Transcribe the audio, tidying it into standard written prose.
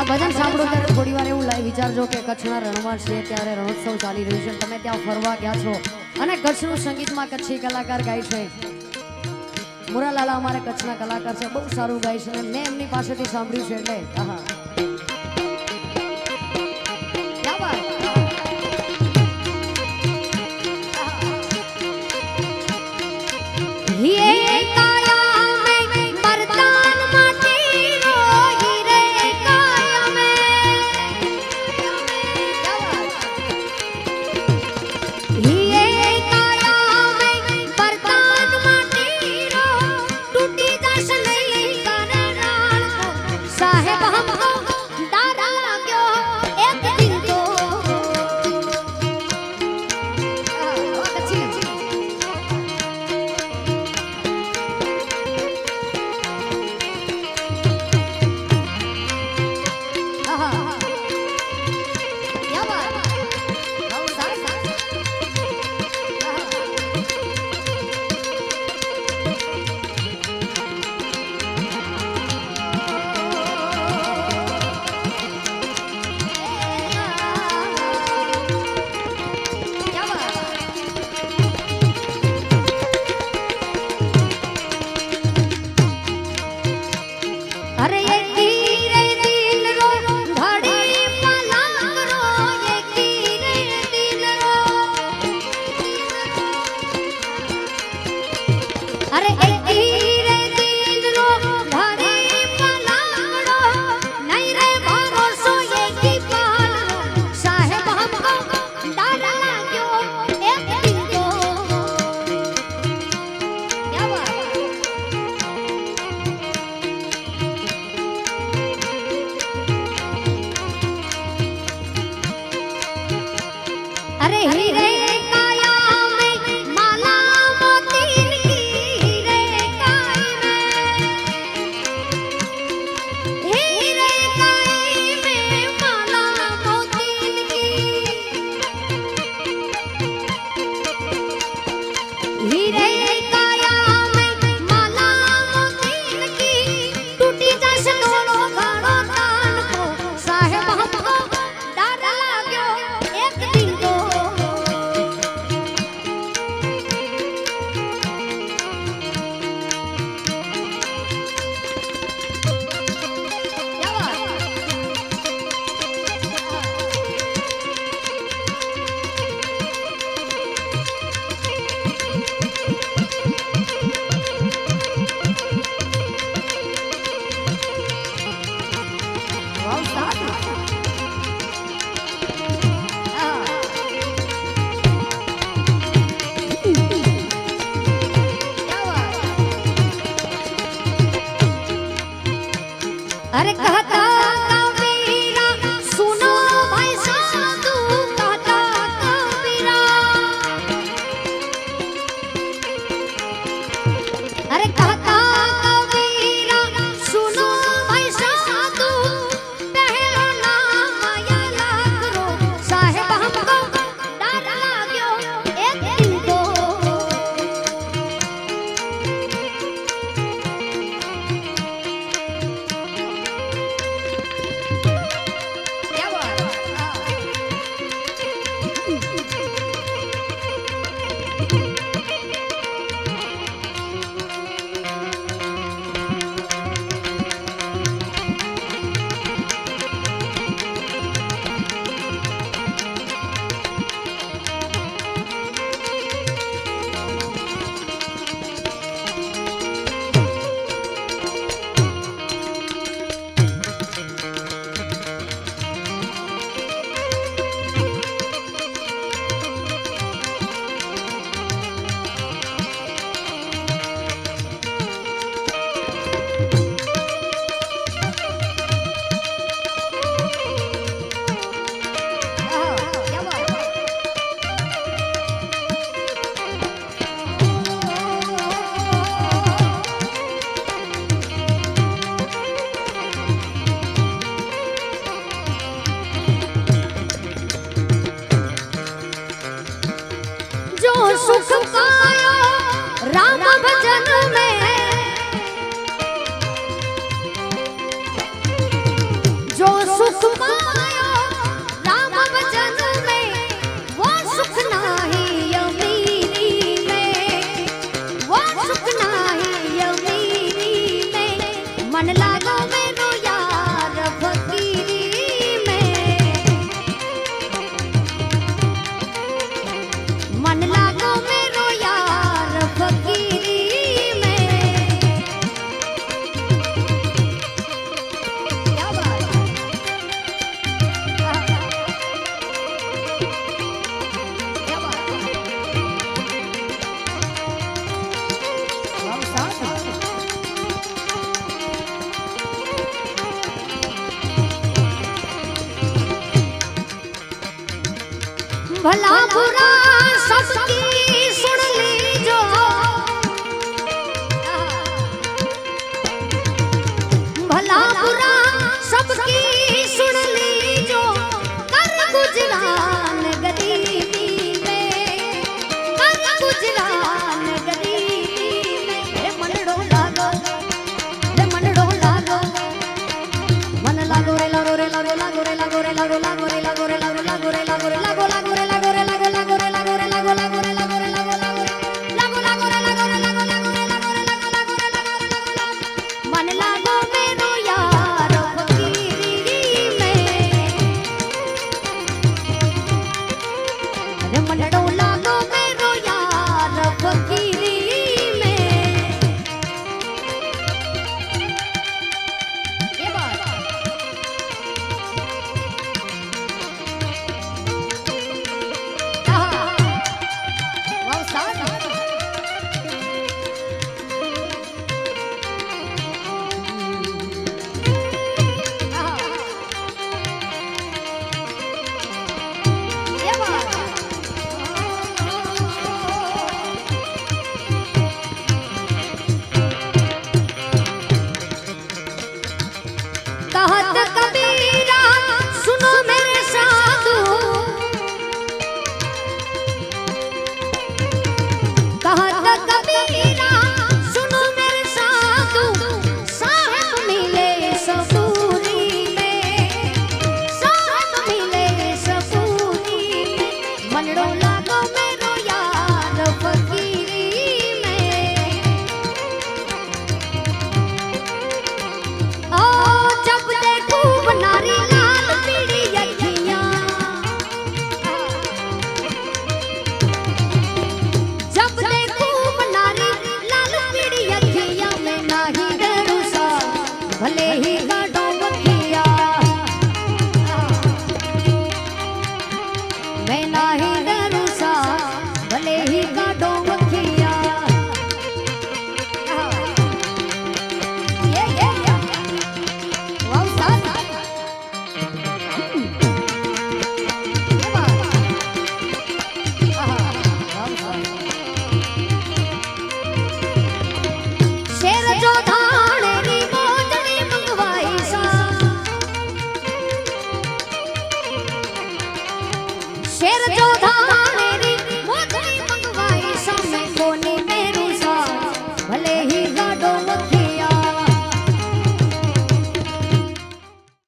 આ ભજન સાંભળો ત્યારે થોડી વાર એવું લાઈ વિચારજો કે કચ્છના રણમાં છે ત્યારે રણોત્સવ ચાલી રહ્યું છે, તમે ત્યાં ફરવા ગયા છો અને કચ્છનું સંગીતમાં કચ્છી કલાકાર ગાય છે. મુરાલાલા અમારે કચ્છના કલાકાર છે, બહુ સારું ગાય છે અને મેં એમની પાસેથી સાંભળ્યું છે એટલે આહા ક્યા વાત. अरे कहता कबीरा सुनो भाई साधु कहता कबीरा, अरे कहता कबीरा सुनो भाई साधु पहलो नाम माया करो साहेब हमको डर लाग्यो एक दिन तो. भला बुरा सबकी सुन लीजो, भला बुरा सबकी सुन लीजो, कर गुजरान गरीबी में, कर गुजरान गरीबी में। रे मनड़ो लागो, रे मनड़ो लागो, मन लागो रे लागो रे लागो लागो रे लागो रे लागो लागो रे लागो रे लागो लागो रे लागो रे लागो लागो रे लागो रे लागो लागो रे लागो रे लागो लागो रे लागो रे लागो लागो लागो रे लागो रे लागो रे लागो रे लागो रे लागो लागो रे लागो मन लागो मेरो यार फकीरी में। अरे मनड़ो लागो मेरो यार फकीरी में। ये बात कहत कबीरा सुनो मेरे साधु, कहत कबीरा सुनो मेरे साधु, साहब मिले सबूरी में, साहब मिले सबूरी में। मनड़ो लागो मेरो यार फकीरी में। ओ जब देखूं बनारी लाल पीड़ी अखियां, जब देखूं बनारी लाल पीड़ी अखियां, मैं नाही डरूं सा भले ही काटो मखिया, मैं नाही डरूं सा भले ही काटो मखिया। ये वाह साथ ये बात शेर जो धाणे नी मोजड़ी मंगवाई सा, शेर जो धाणे